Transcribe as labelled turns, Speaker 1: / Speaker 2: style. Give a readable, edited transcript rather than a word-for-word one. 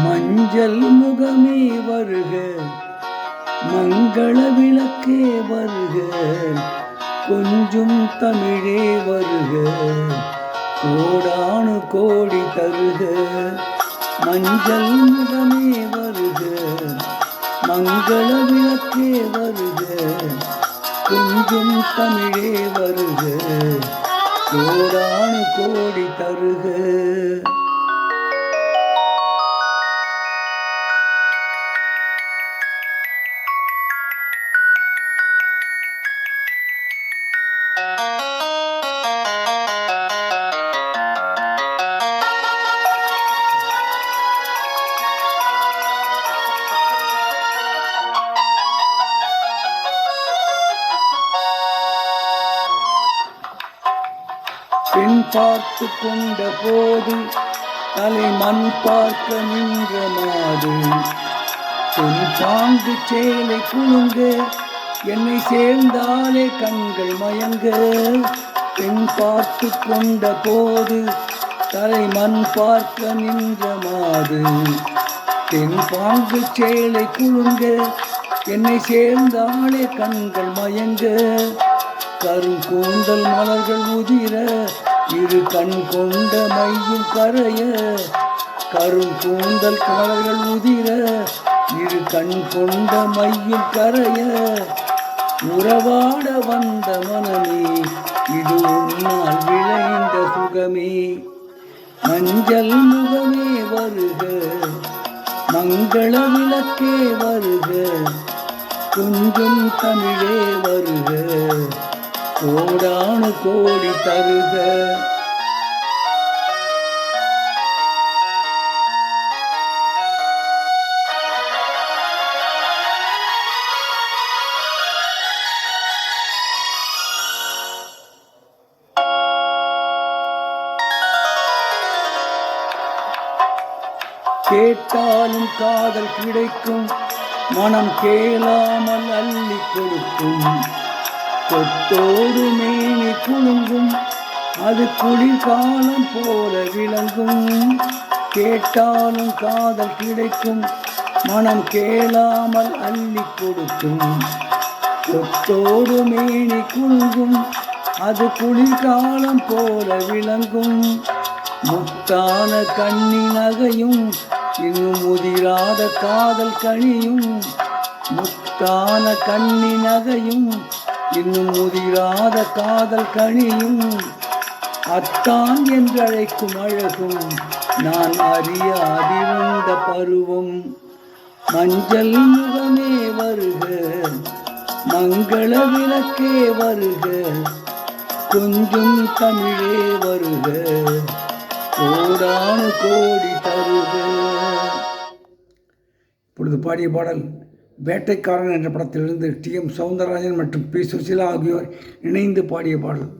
Speaker 1: மஞ்சள் முகமே வருக, மங்கள விளக்கே வருக, கொஞ்சும் தமிழே வருக, கோடானு கோடி தருக. மஞ்சள் முகமே வருக, மங்கள விளக்கே வருக, கொஞ்சும் தமிழே வருக, கோடானு கோடி தருக. பெண் பார்த்து கொண்ட போது தலை மண் பார்க்க நின்ற மாது, பெண் பாங்கு சேலை குலுங்க என்னை சேர்ந்தாலே கண்கள் மயங்க. பெண் பார்த்து கொண்ட போது தலை மண் பார்க்க நின்ற மாது, பெண் பாங்கு சேலை குலுங்க என்னை சேர்ந்தாலே கண்கள் மயங்க. கருங்கூந்தல் மலர்கள் உதிர இரு கண் கொண்ட மையும் கரைய, கருங்கூந்தல் மலர்கள் உதிர இரு கண் கொண்ட மையும் கரைய, உறவாட வந்த மனமே இது உன்னால் விளைந்த சுகமே. மஞ்சள் முகமே வருக, மங்கள விளக்கே வருக, கொஞ்சும் தமிழே வருக, கோடானு கோடி தருக. கேட்டாலும் காதல் கிடைக்கும், மனம் கேளாமல் அள்ளி கொடுக்கும், கொத்தோடு மேனி குலுங்கும் அது குளிர்காலம் போல விளங்கும். கேட்டாலும் காதல் கிடைக்கும், மனம் கேளாமல் அள்ளி கொடுக்கும், கொத்தோடு மேனி குலுங்கும் அது குளிர்காலம் போல விளங்கும். முத்தான கண்ணி நகையும் இன்னும் முதிராத காதல் கனியும், முத்தான கண்ணி நகையும் இன்னும் முதிராத காதல் கனியும், அத்தான் என்றழைக்கும் அழகும் நான் அறிய அதிர்ந்த பருவம். மஞ்சள் முகமே வருக, மங்கள விளக்கே வருக, கொஞ்சும் தமிழே வருக, கோடானு கோடி தருக. இப்பொழுது பாடிய பாடல் வேட்டைக்காரன் என்ற படத்திலிருந்து டி.எம். சௌந்தரராஜன் மற்றும் பி. சுசீலா ஆகியோர் இணைந்து பாடிய பாடல்.